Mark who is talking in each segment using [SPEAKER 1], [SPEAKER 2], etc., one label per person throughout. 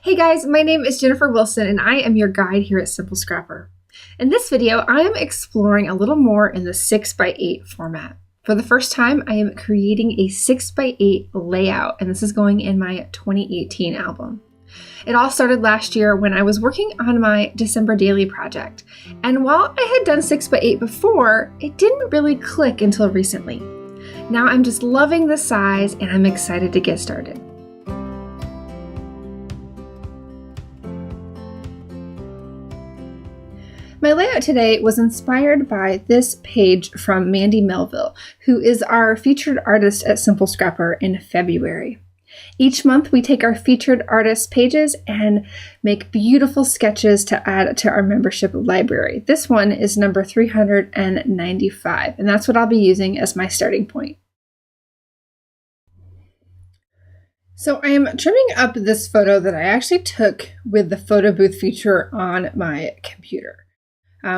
[SPEAKER 1] Hey guys, my name is Jennifer Wilson and I am your guide here at Simple Scrapper. In this video, I am exploring a little more in the 6x8 format. For the first time, I am creating a 6x8 layout, and this is going in my 2018 album. It all started last year when I was working on my December daily project. And while I had done 6x8 before, it didn't really click until recently. Now I'm just loving the size and I'm excited to get started. My layout today was inspired by this page from Mandy Melville, who is our featured artist at Simple Scrapper in February. Each month we take our featured artist pages and make beautiful sketches to add to our membership library. This one is number 395, and that's what I'll be using as my starting point. So I am trimming up this photo that I actually took with the photo booth feature on my computer.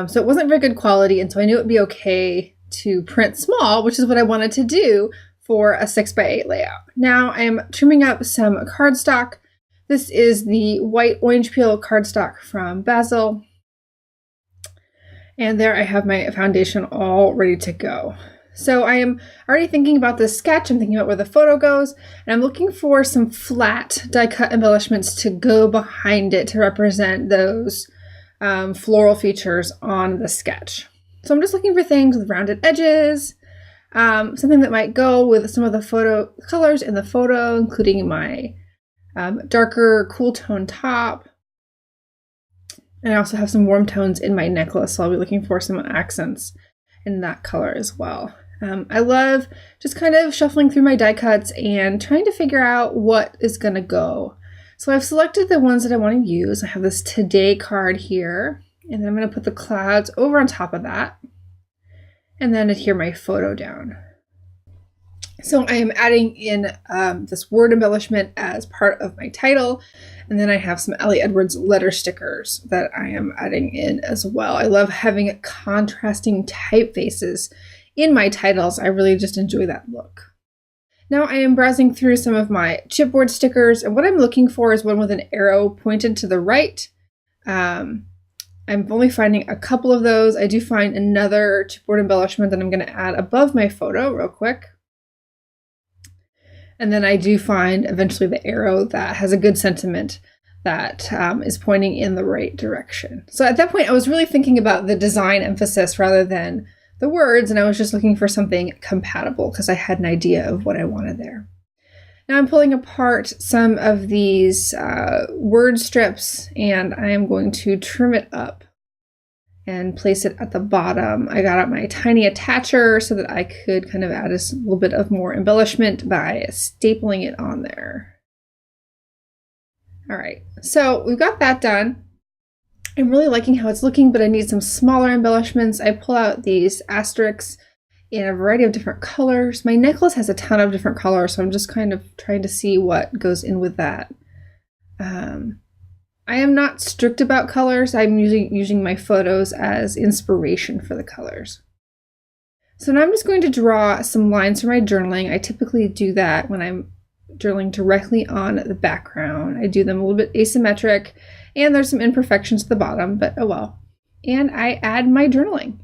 [SPEAKER 1] So it wasn't very good quality, and so I knew it would be okay to print small, which is what I wanted to do for a 6x8 layout. Now I am trimming up some cardstock. This is the white orange peel cardstock from Basil. And there I have my foundation all ready to go. So I am already thinking about this sketch. I'm thinking about where the photo goes, and I'm looking for some flat die cut embellishments to go behind it to represent those floral features on the sketch. So I'm just looking for things with rounded edges, something that might go with some of the photo colors in the photo, including my darker cool tone top. And I also have some warm tones in my necklace, so I'll be looking for some accents in that color as well. I love just kind of shuffling through my die cuts and trying to figure out what is going to go. So I've selected the ones that I want to use. I have this today card here, and then I'm going to put the clouds over on top of that, and then adhere my photo down. So I am adding in this word embellishment as part of my title, and then I have some Ellie Edwards letter stickers that I am adding in as well. I love having contrasting typefaces in my titles. I really just enjoy that look. Now I am browsing through some of my chipboard stickers, and what I'm looking for is one with an arrow pointed to the right. I'm only finding a couple of those. I do find another chipboard embellishment that I'm going to add above my photo real quick. And then I do find eventually the arrow that has a good sentiment that is pointing in the right direction. So at that point, I was really thinking about the design emphasis rather than the words, and I was just looking for something compatible because I had an idea of what I wanted there. Now I'm pulling apart some of these word strips, and I am going to trim it up and place it at the bottom. I got out my tiny attacher so that I could kind of add a little bit of more embellishment by stapling it on there. All right, so we've got that done. I'm really liking how it's looking, but I need some smaller embellishments. I pull out these asterisks in a variety of different colors. My necklace has a ton of different colors, so I'm just kind of trying to see what goes in with that. I am not strict about colors. I'm using my photos as inspiration for the colors. So now I'm just going to draw some lines for my journaling. I typically do that when I'm journaling directly on the background. I do them a little bit asymmetric, and there's some imperfections at the bottom, but oh well. And I add my journaling.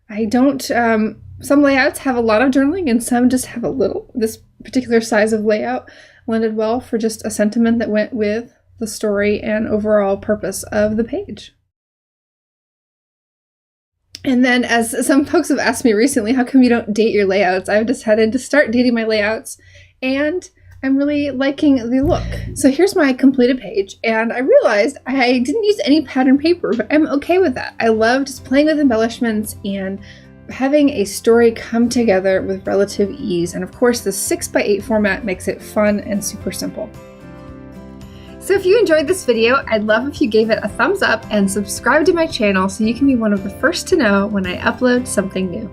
[SPEAKER 1] I don't, some layouts have a lot of journaling and some just have a little. This particular size of layout landed well for just a sentiment that went with the story and overall purpose of the page. And then, as some folks have asked me recently, how come you don't date your layouts? I've decided to start dating my layouts, and I'm really liking the look. So here's my completed page, and I realized I didn't use any pattern paper, but I'm okay with that. I love just playing with embellishments and having a story come together with relative ease. And of course, the 6x8 format makes it fun and super simple. So if you enjoyed this video, I'd love if you gave it a thumbs up and subscribe to my channel so you can be one of the first to know when I upload something new.